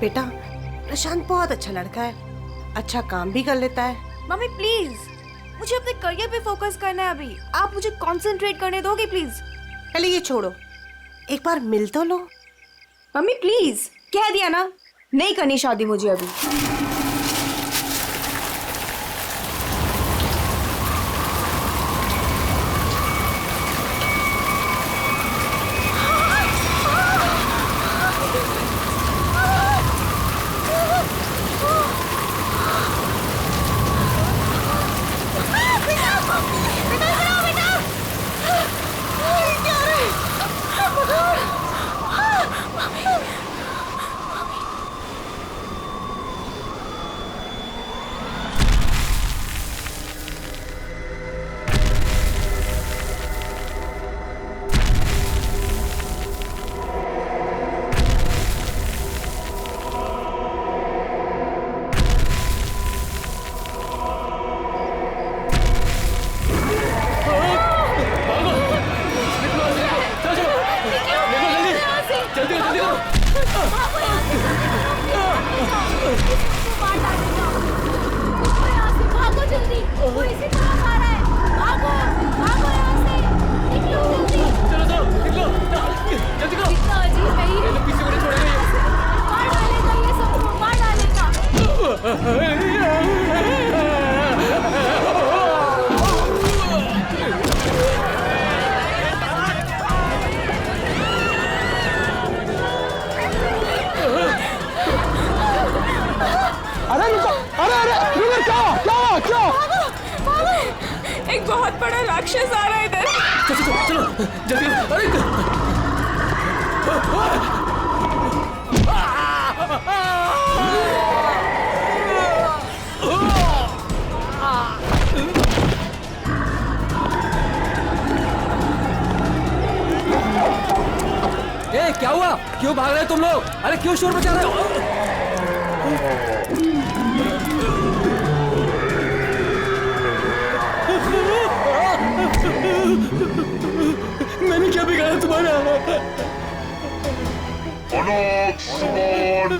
बेटा प्रशांत बहुत अच्छा लड़का है, अच्छा काम भी कर लेता है। मम्मी प्लीज, मुझे अपने करियर पे फोकस करना है अभी। आप मुझे कंसंट्रेट करने दोगे प्लीज? पहले ये छोड़ो, एक बार मिल तो लो। मम्मी प्लीज, कह दिया ना, नहीं करनी शादी मुझे अभी। एक बहुत बड़ा राक्षस आ रहा है इधर। चलो जल्दी। अरे क्या हुआ? क्यों भाग रहे हो तुम लोग? अरे क्यों शोर मचा रहे हो? मैंने क्या बिगाड़ा तुम्हारा? अनाथ समान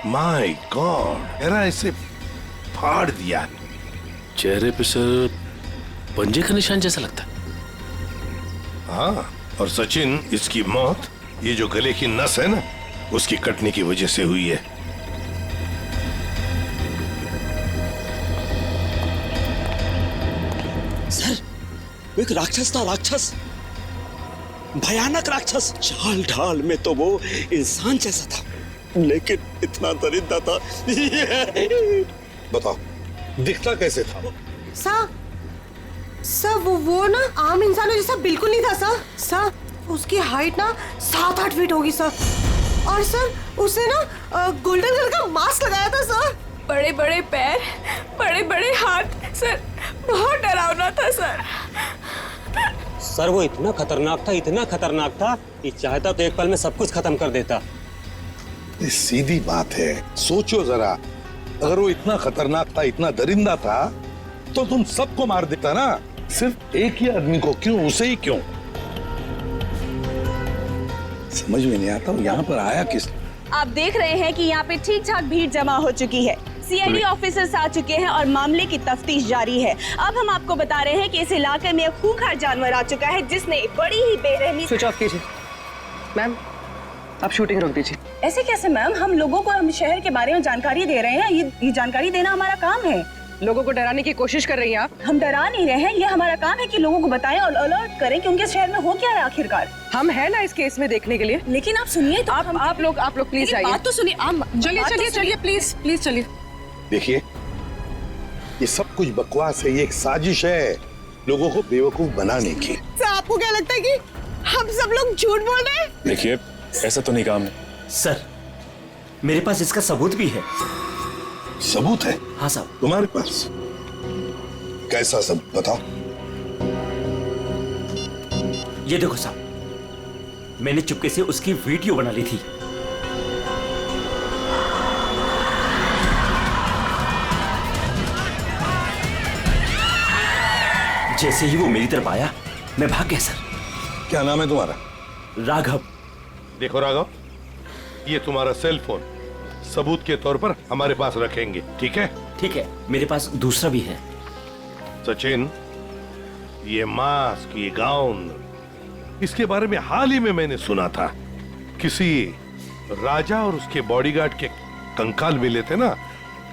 माय गॉड, मेरा इसे फाड़ दिया। चेहरे पे सर पंजे का निशान जैसा लगता है। हाँ, और सचिन, इसकी मौत ये जो गले की नस है ना, उसकी कटने की वजह से हुई है। सर, वो एक राक्षस था, राक्षस, भयानक राक्षस। चाल ढाल में तो वो इंसान जैसा था, लेकिन इतना दरिद्र था। बताओ, दिखता कैसे था? सर वो ना आम इंसानों जैसा बिल्कुल नहीं था सर। उसकी हाइट ना 7-8 फीट होगी सर। और सर उसने ना गोल्डन कलर का मास्क लगाया था सर। बड़े बड़े पैर, बड़े बड़े हाथ, सर बहुत डरावना था सर। सर वो इतना खतरनाक था कि चाहता तो एक पल में सब कुछ खत्म कर देता। ये सीधी बात है, सोचो जरा, अगर वो इतना खतरनाक था, इतना दरिंदा था, तो तुम सबको मार देता ना, सिर्फ एक ही आदमी को क्यों, उसे ही क्यों? समझ में नहीं आता यहाँ पर आया किस? आप देख रहे हैं कि यहाँ पे ठीक ठाक भीड़ जमा हो चुकी है। सीआईडी ऑफिसर्स आ चुके हैं और मामले की तफ्तीश जारी है। अब हम आपको बता रहे हैं कि इस इलाके में एक खूंखार जानवर आ चुका है जिसने बड़ी ही बेरहमी। स्विच ऑफ कीजिए मैम, आप शूटिंग रोक दीजिए। ऐसे कैसे मैम? हम लोगों को हम शहर के बारे में जानकारी दे रहे हैं, ये जानकारी देना हमारा काम है। लोगों को डराने की कोशिश कर रही हैं आप। हम डरा नहीं रहे हैं, ये हमारा काम है कि लोगों को बताएं और अलर्ट करें कि उनके शहर में हो क्या है आखिरकार। हम है ना इस केस में देखने के लिए। लेकिन आप सुनिए तो आप लोग प्लीज आइए। बात तो सुनिए। चलिए प्लीज चलिए। देखिए, ये सब कुछ बकवास है, ये एक साजिश है लोगों को बेवकूफ बनाने की। सर आपको क्या लगता है कि हम सब लोग झूठ बोल रहे हैं? देखिए, ऐसा तो नहीं काम है। सर मेरे पास इसका सबूत भी है। सबूत है? हाँ साहब। तुम्हारे पास कैसा सबूत, बताओ। ये देखो साहब, मैंने चुपके से उसकी वीडियो बना ली थी। जैसे ही वो मेरी तरफ आया मैं भाग गया सर। क्या नाम है तुम्हारा? राघव। देखो राघव, ये तुम्हारा सेल फोन सबूत के तौर पर हमारे पास रखेंगे, ठीक है? ठीक है, मेरे पास दूसरा भी है। सचिन, ये मास्क, ये गाउन, इसके बारे में हाल ही में मैंने सुना था। किसी राजा और उसके बॉडीगार्ड के कंकाल मिले थे ना,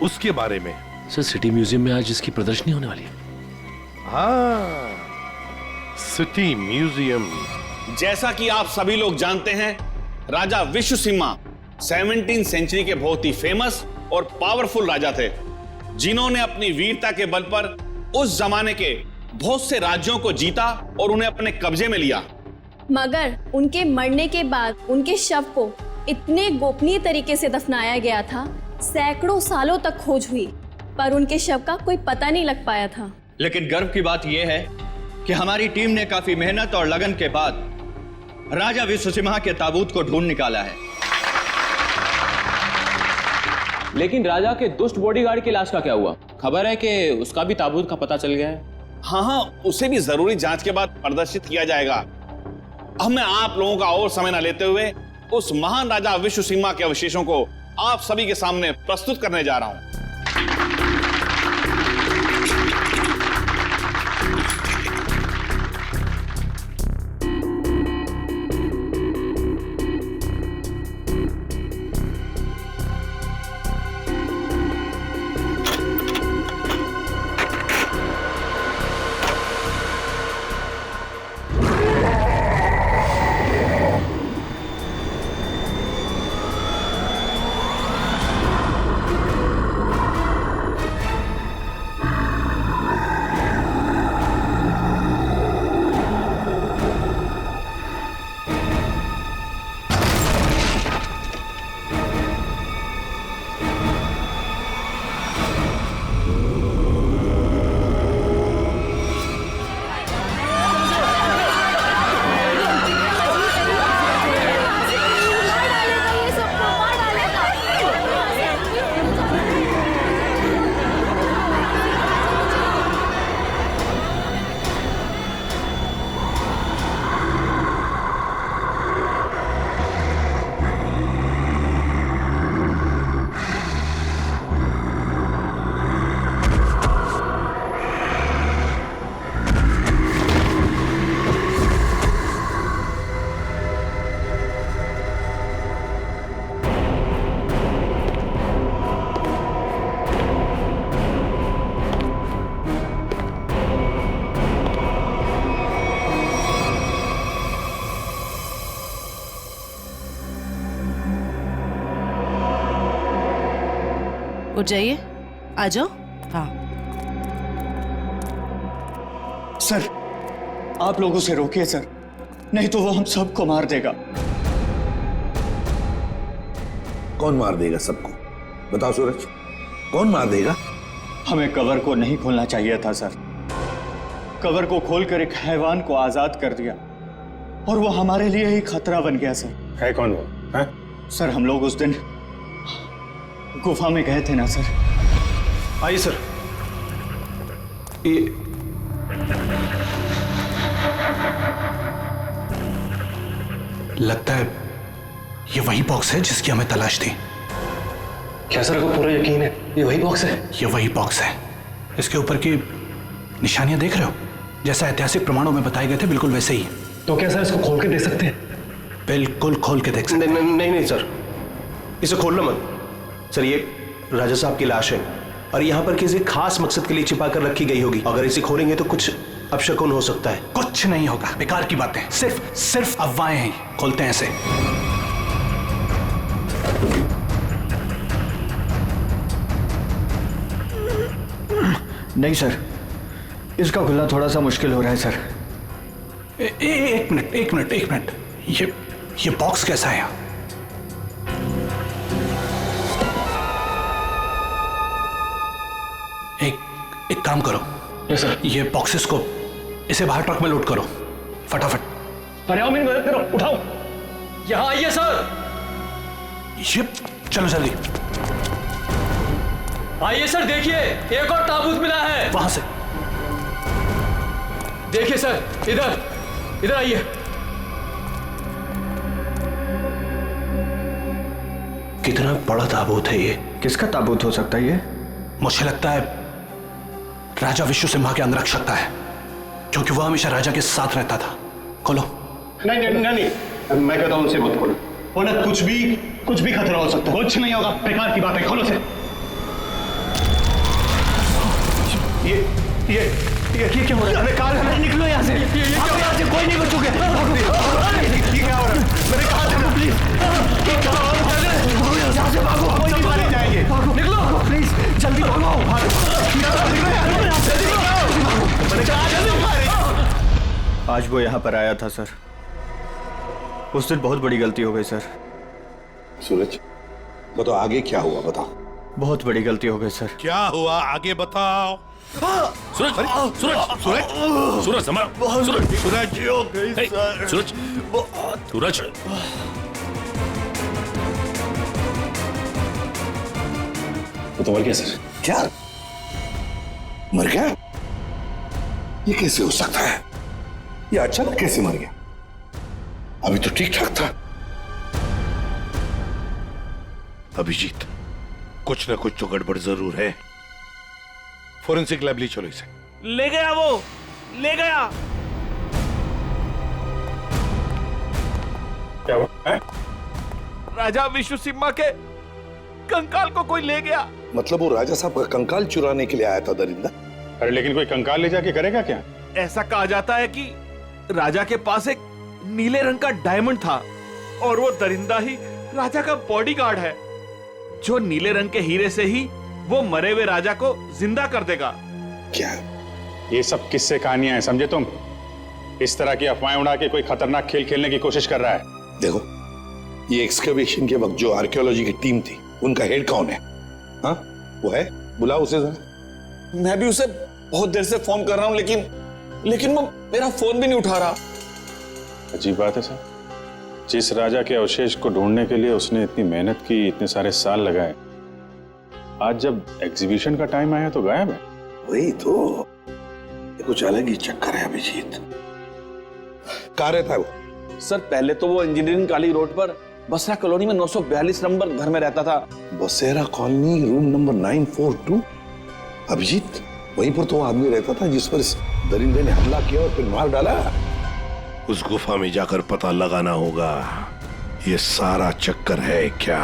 उसके बारे में। सर सिटी म्यूजियम में आज इसकी प्रदर्शनी होने वाली है। हाँ, सिटी म्यूजियम। जैसा कि आप सभी लोग जानते हैं, राजा विश्वसिंहा 17वीं सेंचुरी के बहुत ही फेमस और पावरफुल राजा थे, जिन्होंने अपनी वीरता के बल पर उस जमाने के बहुत से राज्यों को जीता और उन्हें अपने कब्जे में लिया। मगर उनके मरने के बाद उनके शव को इतने गोपनीय तरीके से दफनाया गया था, सैकड़ों सालों तक खोज हुई, पर उनके शव का कोई पता नहीं लग पाया था। लेकिन गर्व की बात यह है कि हमारी टीम ने काफी मेहनत और लगन के बाद राजा विश्वसिंहा के ताबूत को ढूंढ निकाला है। लेकिन राजा के दुष्ट बॉडीगार्ड की लाश का क्या हुआ? खबर है कि उसका भी ताबूत का पता चल गया है। हाँ, उसे भी जरूरी जांच के बाद प्रदर्शित किया जाएगा। अब मैं आप लोगों का और समय न लेते हुए उस महान राजा विश्वसिंहा के अवशेषों को आप सभी के सामने प्रस्तुत करने जा रहा हूं। उठ जाइए, आ जाओ। हाँ सर, आप लोग उसे रोकिए सर, नहीं तो वो हम सबको मार देगा। कौन मार देगा सबको? बताओ सूरज, कौन मार देगा? हमें कवर को नहीं खोलना चाहिए था सर। कवर को खोलकर एक हैवान को आजाद कर दिया और वो हमारे लिए ही खतरा बन गया सर। है कौन वो? है? सर, हम लोग उस दिन गुफा में गए थे ना सर। आइए सर। ये लगता है ये वही बॉक्स है जिसकी हमें तलाश थी। क्या सर, आपको पूरा यकीन है ये वही बॉक्स है? ये वही बॉक्स है। इसके ऊपर की निशानियां देख रहे हो? जैसा ऐतिहासिक प्रमाणों में बताए गए थे, बिल्कुल वैसे ही। तो क्या सर इसको खोल के देख सकते हैं? बिल्कुल खोल के देख सकते हैं। नहीं सर, इसे खोलना मत सर। ये राजा साहब की लाश है और यहाँ पर किसी खास मकसद के लिए छिपा कर रखी गई होगी। अगर इसे खोलेंगे तो कुछ अपशकुन हो सकता है। कुछ नहीं होगा, बेकार की बातें, सिर्फ अफवाहें हैं। खोलते हैं इसे। नहीं सर, इसका खुलना थोड़ा सा मुश्किल हो रहा है सर। एक मिनट, ये बॉक्स कैसा है? एक काम करो। Yes sir. ये बॉक्सेस को इसे बाहर ट्रक में लोड करो फटाफट। अरे आओ, मेरी मदद करो, उठाओ। यहाँ आइए सर। ये चलो जल्दी। आइए सर, देखिए एक और ताबूत मिला है। वहां से देखिए सर, इधर इधर आइए। कितना बड़ा ताबूत है ये? किसका ताबूत हो सकता है ये? मुझे लगता है राजा विश्व सिम्हा के अंगरक्षक का है, क्योंकि वह हमेशा राजा के साथ रहता था। खोलो। नहीं नहीं नहीं, नहीं। मैं कहता हूं उनसे मत खोलो, वरना कुछ भी खतरा हो सकता है। कुछ नहीं होगा, बेकार की बात है, खोलो से। ये क्या हो रहा है? अरे कार है, निकलो यहाँ से, यहाँ से कोई नहीं बचोगे। ये क्या हो रहा है? मैंने कहा था ना, प्लीज यहाँ से भागो, कोई नहीं मारे जाएंगे। निकलो प्लीज, जल्दी भागो। आज वो यहाँ पर आया था सर। उस दिन बहुत बड़ी गलती हो गई सर। सूरज बताओ आगे क्या हुआ, बताओ। बहुत बड़ी गलती हो गई सर। क्या हुआ आगे बताओ। सूरज सूरज सूरज सूरज संभाल। सूरज सूरज सूरज सूरज तो मर गया सर। क्या मर गया? ये कैसे हो सकता है? ये अचानक कैसे मर गया? अभी तो ठीक ठाक था। अभिजीत, कुछ ना कुछ तो गड़बड़ जरूर है। फोरेंसिक लैब ले चलो इसे। ले गया, वो ले गया। क्या हुआ? राजा विश्व सिम्हा के कंकाल को कोई ले गया। मतलब वो राजा साहब का कंकाल चुराने के लिए आया था दरिंदा? अरे लेकिन कोई कंकाल ले जाके करेगा क्या? ऐसा कहा जाता है कि राजा के पास एक नीले रंग का डायमंड था और वो दरिंदा ही राजा का बॉडीगार्ड है, जो नीले रंग के हीरे से ही वो मरे हुए राजा को जिंदा कर देगा। क्या? ये सब किस्से कहानियां हैं, समझे तुम? इस तरह की अफवाहें उड़ा के कोई खतरनाक खेल खेलने की कोशिश कर रहा है। देखो, ये एक्सकवेशन के वक्त जो आर्कियोलॉजी की टीम थी, उनका हेड कौन है? हाँ, वो है? बुलाओ उसे जरा। मैं भी उसे बहुत देर से फोन कर रहा हूं, लेकिन वो मेरा फोन भी नहीं उठा रहा। अजीब बात है सर, जिस राजा के अवशेष को ढूंढने के लिए उसने इतनी मेहनत की, इतने सारे साल लगाए, आज जब एग्जीबिशन का टाइम आया तो गायब है। वही तो, ये कुछ अलग ही चक्कर है अभिजीत। कहाँ रहता है वो? सर पहले तो वो इंजीनियरिंग काली रोड पर बसरा कॉलोनी में 942 नंबर घर में रहता था। बसेरा कॉलोनी, रूम नंबर 942। अभिजीत, वहीं पर तो आदमी रहता था जिस पर इस दरिंदे ने हमला किया और फिर मार डाला। उस गुफा में जाकर पता लगाना होगा ये सारा चक्कर है क्या।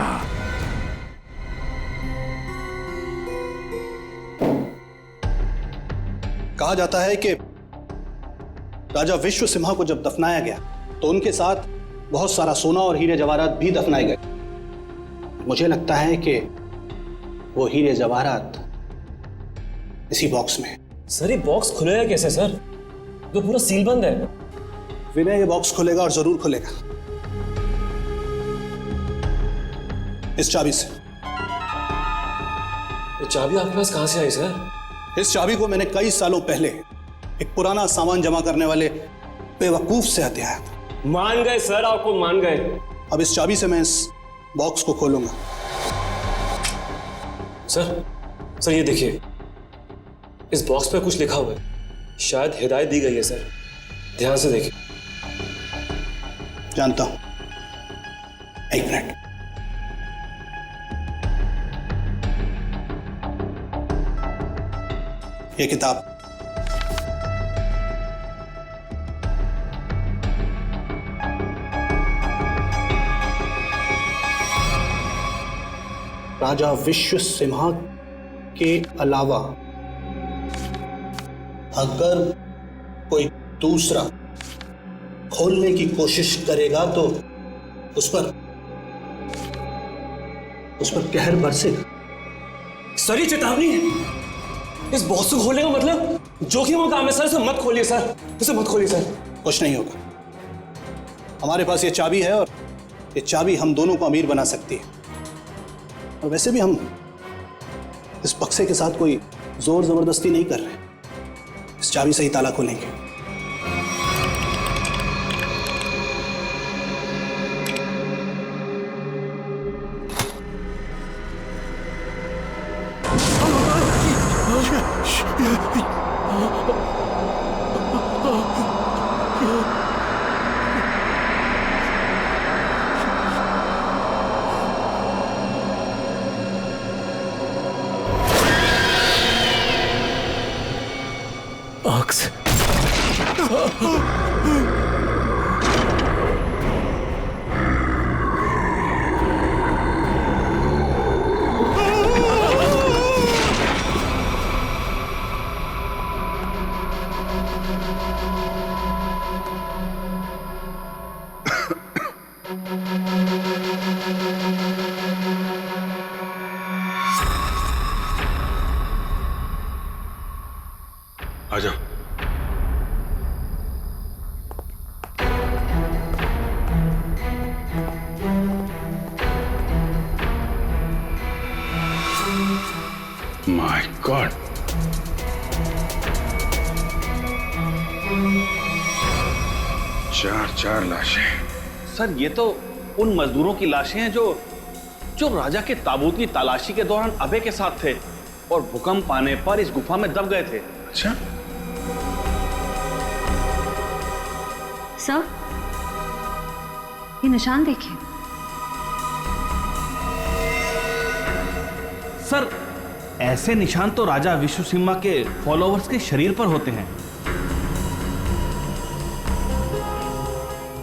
कहा जाता है कि राजा विश्व सिम्हा को जब दफनाया गया तो उनके साथ बहुत सारा सोना और हीरे जवाहरात भी दफनाए गए। मुझे लगता है कि वो हीरे जवाहरात इसी बॉक्स में। सर ये बॉक्स खुलेगा कैसे सर? तो पूरा सील बंद है। विनय ये बॉक्स खुलेगा और जरूर खुलेगा, इस चाबी से। ये चाबी आपके पास कहां से आई सर? इस चाबी को मैंने कई सालों पहले एक पुराना सामान जमा करने वाले बेवकूफ से हथिया था। मान गए सर, आपको मान गए। अब इस चाबी से मैं इस बॉक्स को खोलूंगा। सर ये देखिए, इस बॉक्स पे कुछ लिखा हुआ है, शायद हिदायत दी गई है सर, ध्यान से देखिए। जानता हूं, एक मिनट। ये किताब राजा विश्व सिम्हा के अलावा अगर कोई दूसरा खोलने की कोशिश करेगा तो उस पर कहर बरसेगा। सर ये चेतावनी है। इस बॉक्स को खोलने का मतलब जोखिम का काम है सर, इसे मत खोलिए सर, इसे मत खोलिए सर। कुछ नहीं होगा, हमारे पास ये चाबी है और ये चाबी हम दोनों को अमीर बना सकती है। और वैसे भी हम इस बक्से के साथ कोई जोर जबरदस्ती नहीं कर रहे, इस चाबी से ही ताला खोलेंगे। आँख से आ जाओ। माय गॉड, चार लाशें। सर ये तो उन मजदूरों की लाशें हैं जो राजा के ताबूत की तलाशी के दौरान अभय के साथ थे और भूकंप आने पर इस गुफा में दब गए थे। अच्छा, सर ये निशान देखिए। सर ऐसे निशान तो राजा विश्वसिम्हा के फॉलोअर्स के शरीर पर होते हैं।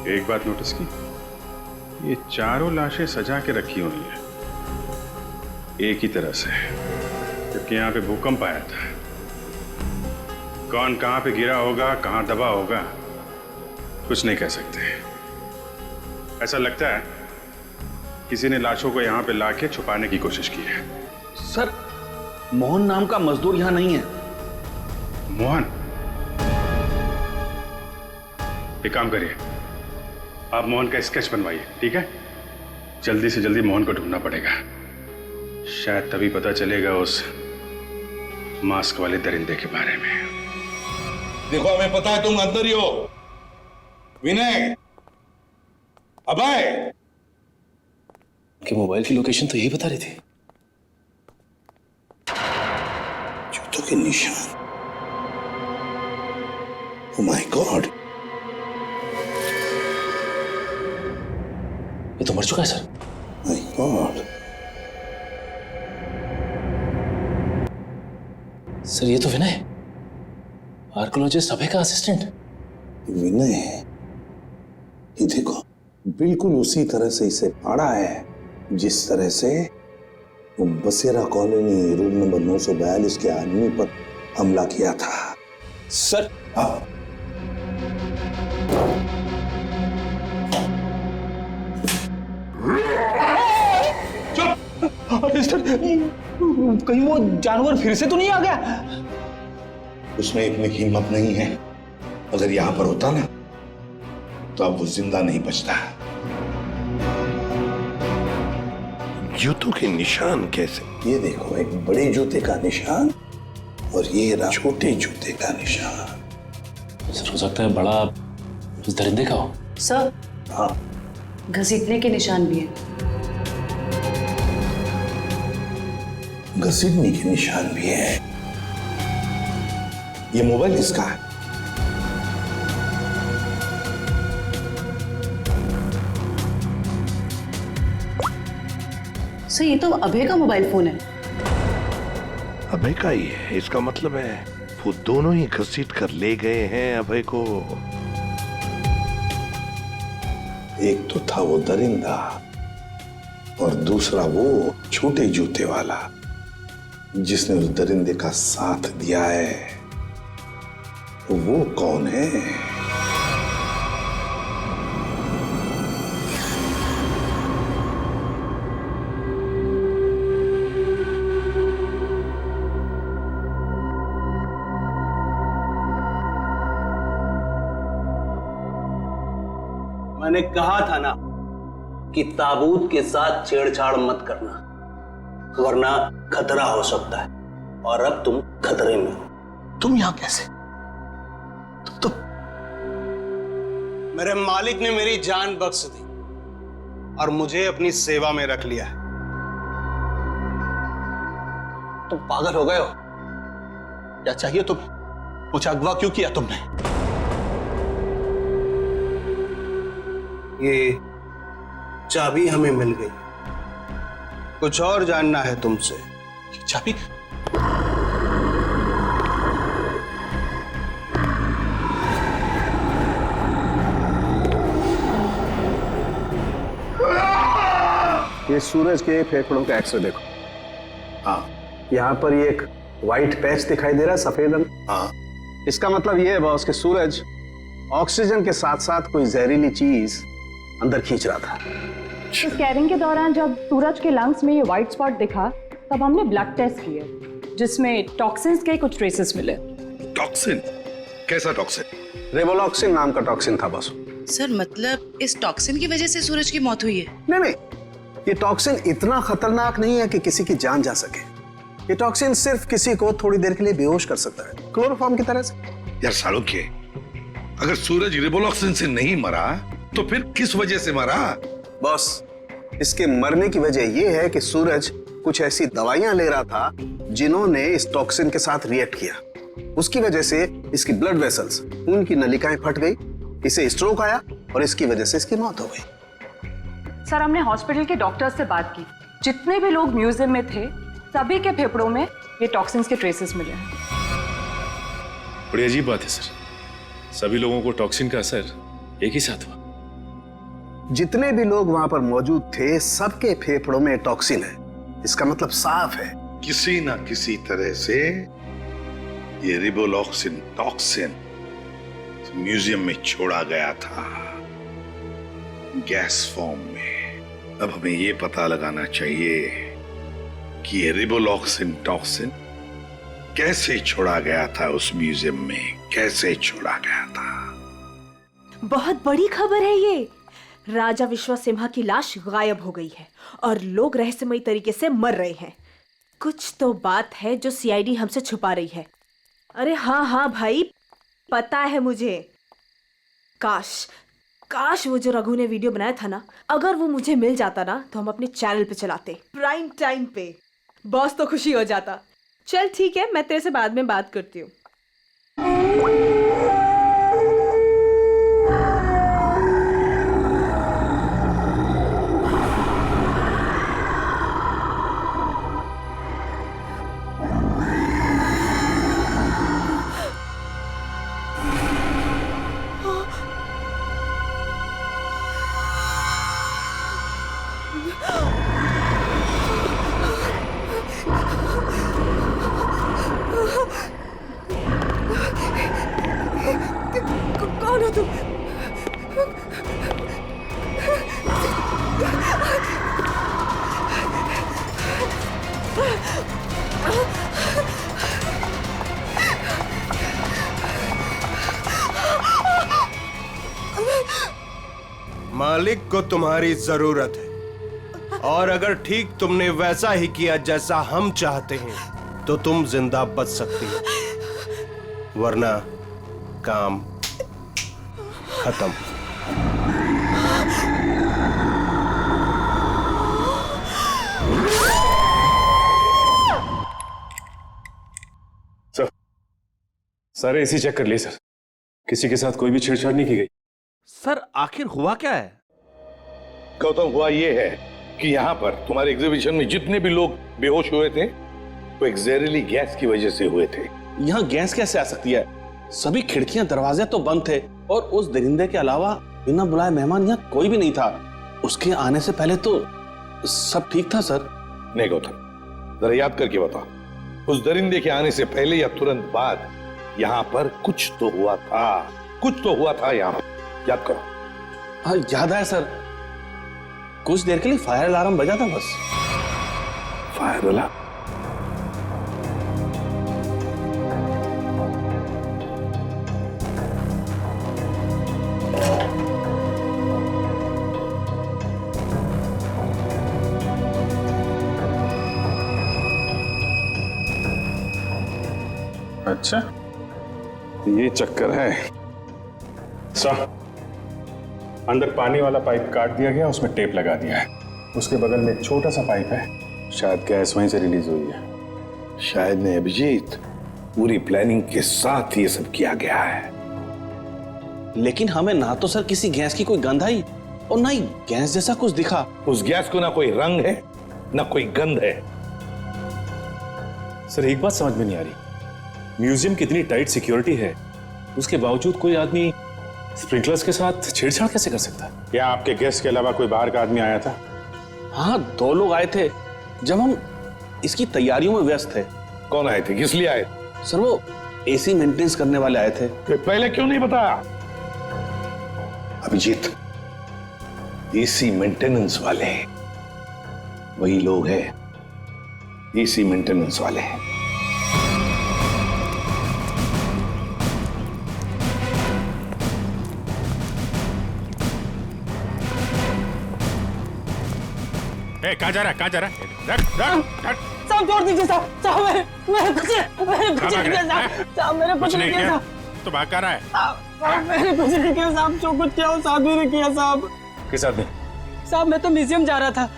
एक बात नोटिस की, ये चारों लाशें सजा के रखी हुई हैं एक ही तरह से, क्योंकि यहाँ पे भूकंप आया था। कौन कहाँ पे गिरा होगा, कहाँ दबा होगा, कुछ नहीं कह सकते। ऐसा लगता है किसी ने लाशों को यहाँ पे लाके छुपाने की कोशिश की है। सर मोहन नाम का मजदूर यहाँ नहीं है। मोहन? एक काम करिए, आप मोहन का स्केच बनवाइए, ठीक है? जल्दी से जल्दी मोहन को ढूंढना पड़ेगा। शायद तभी पता चलेगा उस मास्क वाले दरिंदे के बारे में। देखो, हमें पता है तुम अंदर ही हो। विनय, अभय, कि मोबाइल की लोकेशन तो यही बता रही थी। जूतों के निशान। ओह माय गॉड, ये तो मर चुका है सर। My God. सर ये तो विनय, आर्कियोलॉजिस्ट अभय का असिस्टेंट। विनय, ये देखो, बिल्कुल उसी तरह से इसे फाड़ा है जिस तरह से वो बसेरा कॉलोनी रूम नंबर 942 के आदमी पर हमला किया था। सर कहीं वो जानवर फिर से तो नहीं आ गया? उसमें इतनी हिम्मत नहीं है। अगर यहां पर होता ना तो अब वो जिंदा नहीं बचता। जूतों के निशान कैसे? ये देखो, एक बड़े जूते का निशान और ये रहा छोटे जूते का निशान। सर हो सकता है बड़ा उस दरिंदे का हो। सर हाँ, घसीटने के निशान भी है। घसीटने के निशान भी है। ये मोबाइल किसका है? सर ये तो अभय का मोबाइल फोन है। अभय का ही है? इसका मतलब है वो दोनों ही घसीट कर ले गए हैं अभय को। एक तो था वो दरिंदा और दूसरा वो छोटे जूते वाला जिसने उस दरिंदे का साथ दिया है। तो वो कौन है? मैंने कहा था ना कि ताबूत के साथ छेड़छाड़ मत करना, वरना खतरा हो सकता है। और अब तुम खतरे में हो। तुम यहां कैसे? तुम मेरे मालिक ने मेरी जान बख्श दी और मुझे अपनी सेवा में रख लिया है। तुम पागल हो गए हो? क्या चाहिए तुम? मुझे अगवा क्यों किया तुमने? ये चाबी हमें मिल गई, कुछ और जानना है तुमसे। चाबी? ये सूरज के फेफड़ों का एक्सरे देखो। हाँ, यहाँ पर ये एक व्हाइट पैच दिखाई दे रहा है, सफेद रंग। हाँ, इसका मतलब ये है बॉस कि सूरज ऑक्सीजन के साथ साथ कोई जहरीली चीज अंदर खींच रहा था। स्कैनिंग के दौरान जब सूरज के लंग्स में ये व्हाइट स्पॉट दिखा तब हमने ब्लड टेस्ट किए जिसमें टॉक्सिन्स के कुछ ट्रेसेस मिले। टॉक्सिन? कैसा टॉक्सिन? रेवोलॉक्सिन नाम का टॉक्सिन था बॉस। सर मतलब इस टॉक्सिन की वजह से सूरज की मौत हुई है? नहीं, ये टॉक्सिन इतना खतरनाक नहीं है कि किसी की जान जा सके। ये टॉक्सिन सिर्फ किसी को थोड़ी देर के लिए बेहोश कर सकता है, क्लोरोफॉर्म की तरह से। यार सालोक्य, अगर सूरज रिवोलॉक्सिन से नहीं मरा तो फिर किस वजह से मरा? बॉस, इसके मरने की वजह यह है कि सूरज कुछ ऐसी दवाइयां ले रहा था जिन्होंने इस टॉक्सिन के साथ रिएक्ट किया। उसकी वजह से इसकी ब्लड वेसल्स, खून की नलिकाएं फट गई, इसे स्ट्रोक आया और इसकी वजह से इसकी मौत हो गई। सर हमने हॉस्पिटल के डॉक्टर्स से बात की, जितने भी लोग म्यूजियम में थे सभी के फेफड़ों में ये टॉक्सिन्स के ट्रेसेस मिले हैं। बड़ी अजीब बात है सर, सभी लोगों को टॉक्सिन का असर एक ही साथ हुआ। जितने भी लोग वहां पर मौजूद थे सबके फेफड़ों में टॉक्सिन है। इसका मतलब साफ है, किसी ना किसी तरह से ये रिवोलॉक्सिन टॉक्सिन म्यूजियम में छोड़ा गया था, गैस फॉर्म में। अब हमें ये पता लगाना चाहिए कि ये रिवोलॉक्सिन टॉक्सिन कैसे छोड़ा गया था उस म्यूजियम में, कैसे छोड़ा गया था। बहुत बड़ी खबर है ये। राजा विश्वसिम्हा की लाश गायब हो गई है और लोग रहस्यमयी तरीके से मर रहे हैं। कुछ तो बात है जो सीआईडी हमसे छुपा रही है। अरे हाँ भाई, पता है मुझे। काश वो जो रघु ने वीडियो बनाया था ना, अगर वो मुझे मिल जाता ना तो हम अपने चैनल पे चलाते, प्राइम टाइम पे। बॉस तो खुशी हो जाता। चल ठीक है, मैं तेरे से बाद में बात करती हूँ। कौन हो तुम? मालिक को तुम्हारी जरूरत है और अगर ठीक तुमने वैसा ही किया जैसा हम चाहते हैं तो तुम जिंदा बच सकती हो, वरना काम खत्म। सर, सारे एसी चेक कर लिए सर, किसी के साथ कोई भी छेड़छाड़ नहीं की गई। सर आखिर हुआ क्या है? गौतम, हुआ ये है कि यहाँ पर तुम्हारे एग्जीबिशन में जितने भी लोग बेहोश हुए थे वो एक जहरीली गैस की वजह से हुए थे। यहाँ गैस कैसे आ सकती है? सभी खिड़कियां दरवाजे तो बंद थे और उस दरिंदे के अलावा बिना बुलाए मेहमान यहाँ कोई भी नहीं था। उसके आने से पहले तो सब ठीक था सर। नहीं गौतम, जरा याद करके बताओ, उस दरिंदे के आने से पहले या तुरंत बाद यहाँ पर कुछ तो हुआ था, कुछ तो हुआ था यहाँ। याद करो। हाँ याद है सर, कुछ देर के लिए फायर अलार्म बजा था बस। Fire alarm? अच्छा, ये चक्कर है। सर, अंदर पानी वाला पाइप काट दिया गया, उसमें टेप लगा दिया है। उसके बगल में एक छोटा सा पाइप है, शायद गैस वहीं से रिलीज हुई है। शायद नहीं अभिजीत, पूरी प्लानिंग के साथ ये सब किया गया है। लेकिन हमें ना तो सर किसी गैस की कोई गंध आई और ना ही गैस जैसा कुछ दिखा। उस गैस को ना कोई रंग है ना कोई गंध है। सर एक बात समझ में नहीं आ रही, म्यूजियम की इतनी टाइट सिक्योरिटी है, उसके बावजूद कोई आदमी स्प्रिंकलर्स के साथ छेड़छाड़ कैसे कर सकता है? क्या आपके गेस्ट के अलावा कोई बाहर का आदमी आया था? हाँ, 2 लोग आए थे जब हम इसकी तैयारियों में व्यस्त थे। कौन आए थे? किस लिए आए? सर वो एसी मेंटेनेंस करने वाले आए थे। पहले क्यों नहीं बताया? अभिजीत, एसी मेंटेनेंस वाले वही लोग हैं, एसी मेंटेनेंस वाले हैं। कहाँ जा रहा है? कहाँ जा रहा है? साहब छोड़ दीजिए साहब। साहब मैंने कुछ नहीं किया साहब। मैंने कुछ नहीं किया। तो भाग कर रहा है? साहब मैंने कुछ नहीं किया साहब। जो कुछ किया वो साहब ने किया साहब। किस आदमी? साहब मैं तो म्यूजियम जा रहा था,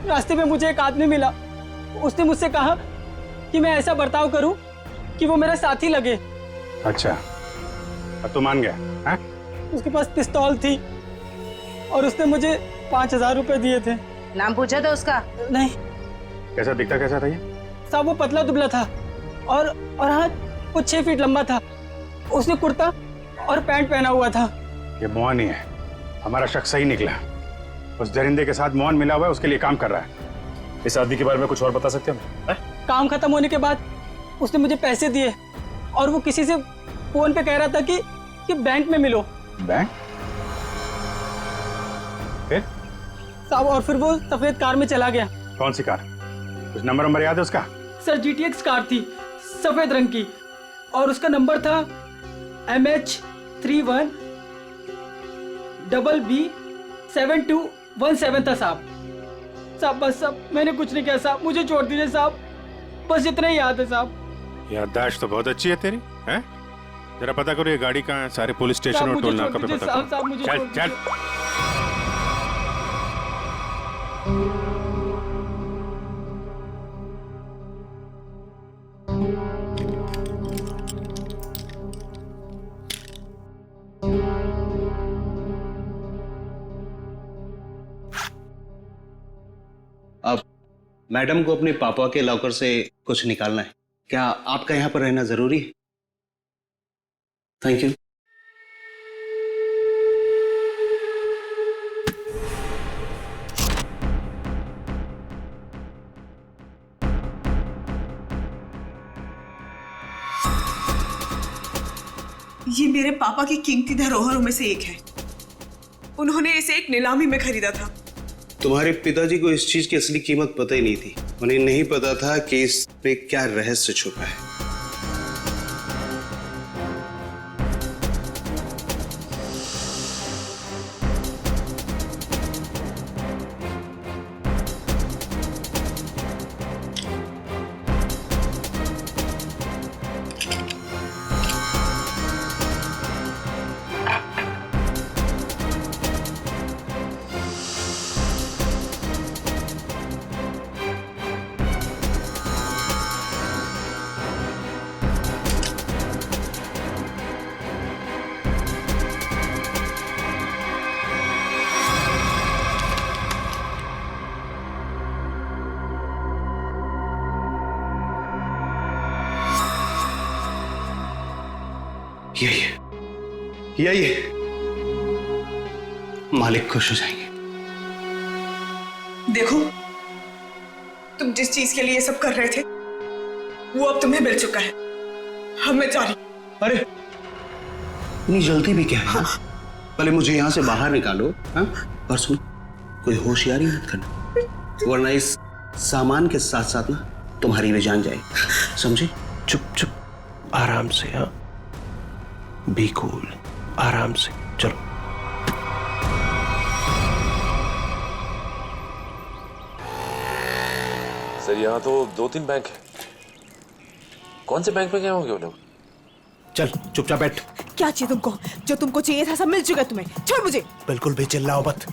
रास्ते में मुझे एक आदमी मिला। उसने मुझसे कहा कि मैं ऐसा बर्ताव करूं कि वो मेरा साथी लगे। अच्छा, अब तो मान गया? है? उसके पास पिस्तौल थी और उसने मुझे 5000 रुपए दिए थे। नाम पूछा था उसका? नहीं। कैसा दिखता कैसा था ये? साहब वो पतला दुबला था और हाँ वो 6 फीट लंबा था। उसने कुर्ता और पैंट पहना हुआ था। ये मोहन ही है, हमारा शख्स सही निकला। उस दरिंदे के साथ मोहन मिला हुआ है, उसके लिए काम कर रहा है। इस आदमी के बारे में कुछ और बता सकते हैं? काम खत्म होने के बाद उसने मुझे पैसे दिए और वो किसी से फोन पे कह रहा था कि बैंक में मिलो। बैंक? साहब और फिर वो सफेद कार में चला गया। कौन सी कार? कुछ नंबर याद है उसका? सर GTX कार थी, सफेद रंग की, और उसका नंबर था MH31BB7217 था साहब। साहब बस साहब मैंने कुछ नहीं किया साहब, मुझे छोड़ दीजिए साहब, बस इतना ही याद है साहब। याददाश्त तो बहुत अच्छी है तेरी, हैं? जरा पता करो ये गाड़ी कहाँ है, सारे पुलिस स्टेशन और टोल नाका पे पता करो। चल चल। अब मैडम को अपने पापा के लॉकर से कुछ निकालना है। क्या आपका यहाँ पर रहना जरूरी है? Thank you. ये मेरे पापा की कीमती धरोहरों में से एक है। उन्होंने इसे एक नीलामी में खरीदा था। तुम्हारे पिताजी को इस चीज की असली कीमत पता ही नहीं थी। उन्हें नहीं पता था कि इस पे क्या रहस्य छुपा है। यही मालिक खुश हो जाएंगे। देखो, तुम जिस चीज के लिए सब कर रहे थे वो अब तुम्हें मिल चुका है। अब मैं जा रही। अरे इतनी जल्दी भी क्या है? हाँ। पहले मुझे यहाँ से बाहर निकालो। हाँ? और सुन, कोई होशियारी मत करना, वरना इस सामान के साथ साथ ना तुम्हारी भी जान जाए। समझे? चुप चुप, आराम से। हाँ, बी कूल, आराम से चलो। सर यहाँ तो 2-3 बैंक है। कौन से बैंक में गए होंगे वो लोग? चल चुपचाप बैठ। क्या चाहिए तुमको? जो तुमको चाहिए था सब मिल चुका है तुम्हें। छोड़ मुझे। बिल्कुल भी चिल्लाओ मत।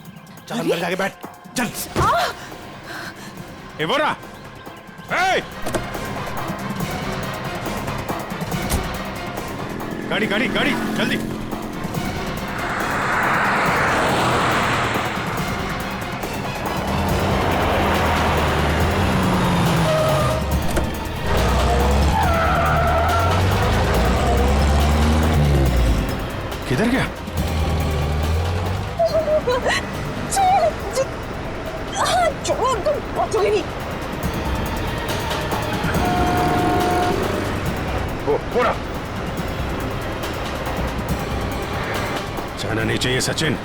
चल अंदर जाके बैठ। चल। गाड़ी गाड़ी गाड़ी जल्दी। किधर गया? छोड़ो, तुम पहुंचोगे नहीं। वो पूरा जाना नहीं चाहिए सचिन।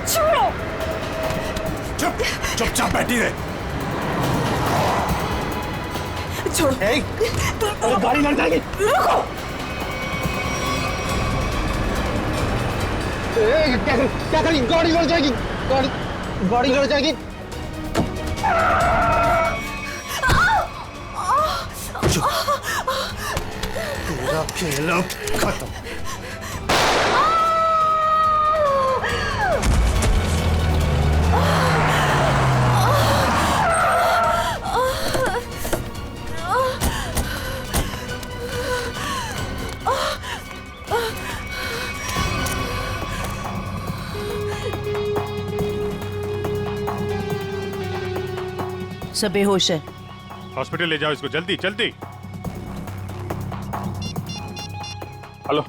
छोड़ो। चुपचाप बैठी रहे। छोड़ो। गाड़ी लड़ जाएगी। रुको। क्या करें? गाड़ी लड़ जाएगी। गाड़ी लड़ जाएगी। तेरा खेल अब खत्म। सब बेहोश है। हॉस्पिटल ले जाओ इसको, जल्दी जल्दी। हेलो,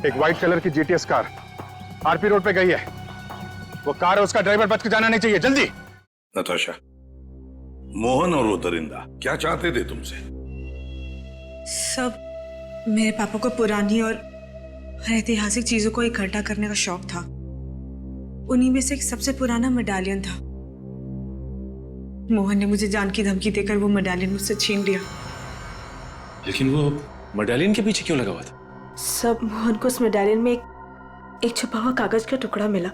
एक व्हाइट कलर की जीटीएस कार आरपी रोड पे गई है। वो कार है, उसका ड्राइवर बच के जाना नहीं चाहिए, जल्दी। नताशा, मोहन और वो दरिंदा क्या चाहते थे तुमसे? सब मेरे पापा को पुरानी और ऐतिहासिक चीजों को इकट्ठा करने का शौक था। उन्हीं में से एक सबसे पुराना मेडालियन था। मोहन ने मुझे जान की धमकी देकर वो मेडालियन मुझसे छीन लिया। लेकिन वो मेडालियन के पीछे क्यों लगा हुआ था? सब मोहन को उस मेडालियन में एक छुपा हुआ कागज का टुकड़ा मिला,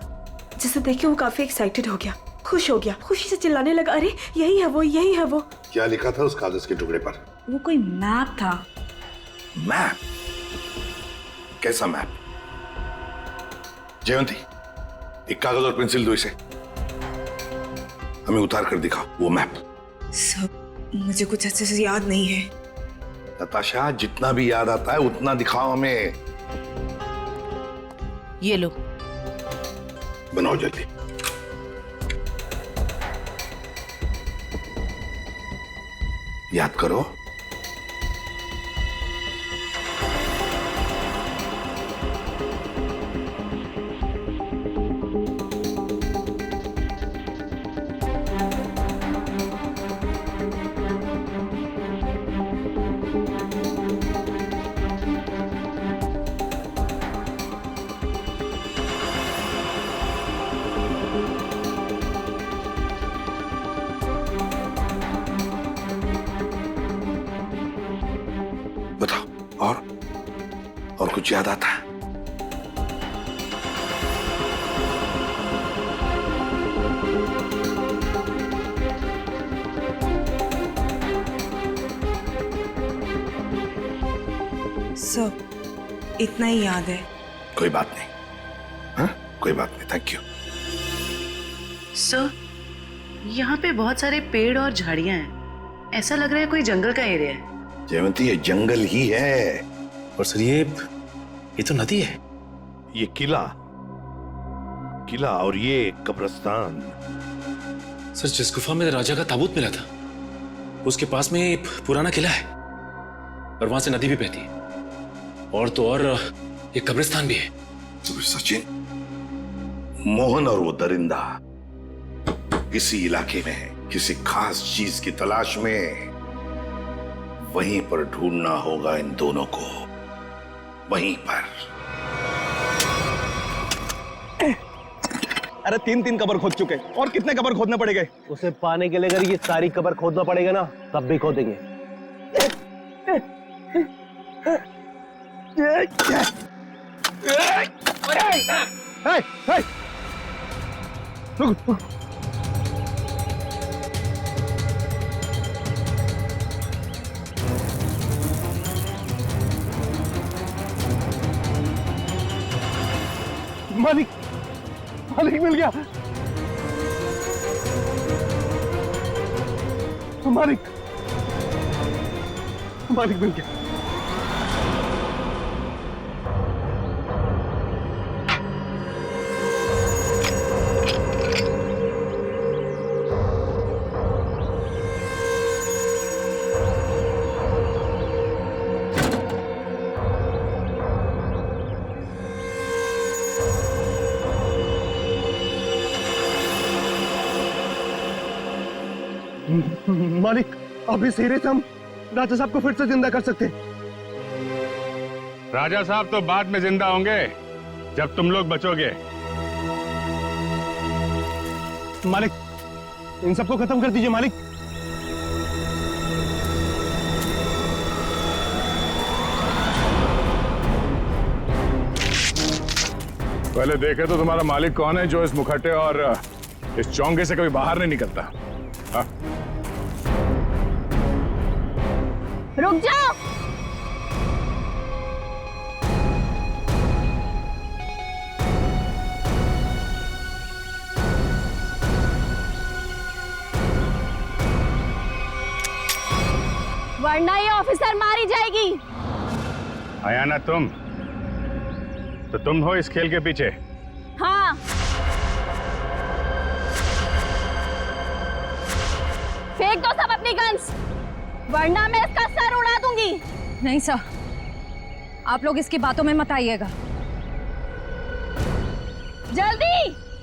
जिसे देख के वो काफी एक्साइटेड हो गया, खुश हो गया, खुशी से चिल्लाने लगा, अरे यही है वो, यही है वो। क्या लिखा था उस कागज के टुकड़े पर? वो कोई मैप था। मैप? कैसा मैप? जयंती, एक कागज और पेंसिल दो इसे, हमें उतार कर दिखाओ वो मैप। सब मुझे कुछ अच्छे से याद नहीं है। नताशा, जितना भी याद आता है उतना दिखाओ हमें। ये लो, बनाओ जल्दी। याद करो। और कुछ याद आता है? सब इतना ही याद है। कोई बात नहीं, हाँ? कोई बात नहीं, थैंक यू। सर, यहाँ पे बहुत सारे पेड़ और झाड़ियां हैं। ऐसा लग रहा है कोई जंगल का एरिया है। जयवंती, ये जंगल ही है। और सर ये तो नदी है। ये किला और ये कब्रिस्तान। सर, जिस गुफा में राजा का ताबूत मिला था उसके पास में एक पुराना किला है और वहां से नदी भी बहती है, और तो और एक कब्रिस्तान भी है। तो सचिन, मोहन और वो दरिंदा किसी इलाके में किसी खास चीज की तलाश में, वहीं पर ढूंढना होगा इन दोनों को, वहीं पर। अरे 3 कबर खोद चुके, और कितने कबर खोदने पड़ेंगे? उसे पाने के लिए अगर ये सारी कबर खोदना पड़ेगा ना, तब भी खोदेंगे। मालिक, मालिक मिल गया। मालिक, मालिक मिल गया। मालिक, अब इस हीरे से हम राजा साहब को फिर से जिंदा कर सकते हैं। राजा साहब तो बाद में जिंदा होंगे जब तुम लोग बचोगे। मालिक, इन सबको खत्म कर दीजिए मालिक। पहले देखे तो तुम्हारा मालिक कौन है जो इस मुखट्टे और इस चौंगे से कभी बाहर नहीं निकलता। हाँ? रुक जाओ। वरना ये ऑफिसर मारी जाएगी। आया ना तुम, तो तुम हो इस खेल के पीछे। हाँ, फेंक दो सब अपनी गन्स, वरना मैं इसका सर उड़ा दूंगी। नहीं सर, आप लोग इसकी बातों में मत आइएगा। जल्दी।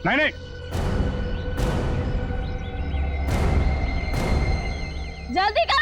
नहीं नहीं, जल्दी करो।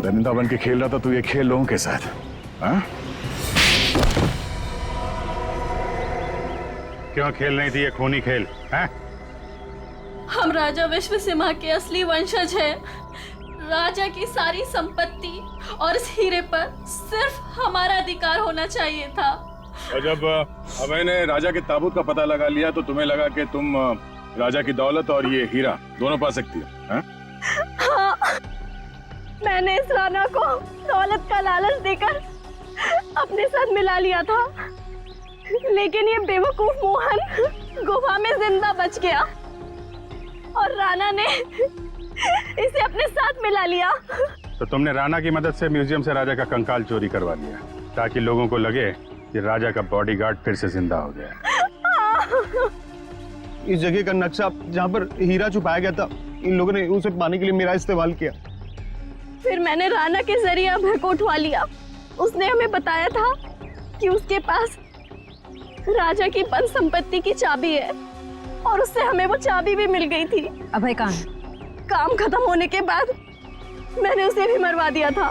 दरिंदा बन के खेल रहा था तू ये खेल लोगों के साथ। हाँ? क्यों खेल नहीं थी ये खूनी खेल? हाँ? हम राजा विश्व सिम्हा के असली वंशज हैं। राजा की सारी संपत्ति और इस हीरे पर सिर्फ हमारा अधिकार होना चाहिए था। और जब मैंने राजा के ताबूत का पता लगा लिया तो तुम्हें लगा कि तुम राजा की दौलत और ये हीरा दोनों पा सकती हो। हाँ? हाँ। मैंने इस राणा को दौलत का लालच देकर अपने साथ मिला लिया था, लेकिन ये बेवकूफ मोहन गुफा में जिंदा बच गया और राणा ने इसे अपने साथ मिला लिया। तो तुमने राणा की मदद से म्यूजियम से राजा का कंकाल चोरी करवा लिया ताकि लोगों को लगे कि राजा का बॉडीगार्ड फिर से जिंदा हो गया। इस जगह का नक्शा जहाँ पर हीरा छुपाया गया था, इन लोगों ने उसे पाने के लिए मेरा इस्तेमाल किया। फिर मैंने राणा के जरिए अभय को उठवा लिया। उसने हमें बताया था कि उसके पास राजा की बंद संपत्ति की चाबी है और उससे हमें वो चाबी भी मिल गई थी। अभय कहाँ है? काम खत्म होने के बाद मैंने उसे भी मरवा दिया था।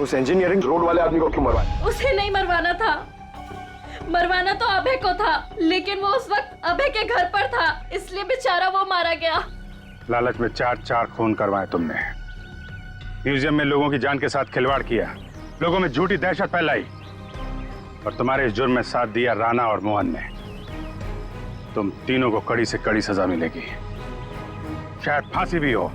उस इंजीनियरिंग रोड वाले आदमी को क्यों मरवाया? उसे नहीं मरवाना था, मरवाना तो अभय को था, लेकिन वो उस वक्त अभय के घर पर था, इसलिए बेचारा वो मारा गया। लालच में चार खून करवाए तुमने, म्यूजियम में लोगों की जान के साथ खिलवाड़ किया, लोगों में झूठी दहशत फैलाई और तुम्हारे इस जुर्म में साथ दिया राणा और मोहन ने। तुम तीनों को कड़ी से कड़ी सजा मिलेगी, शायद फांसी भी हो।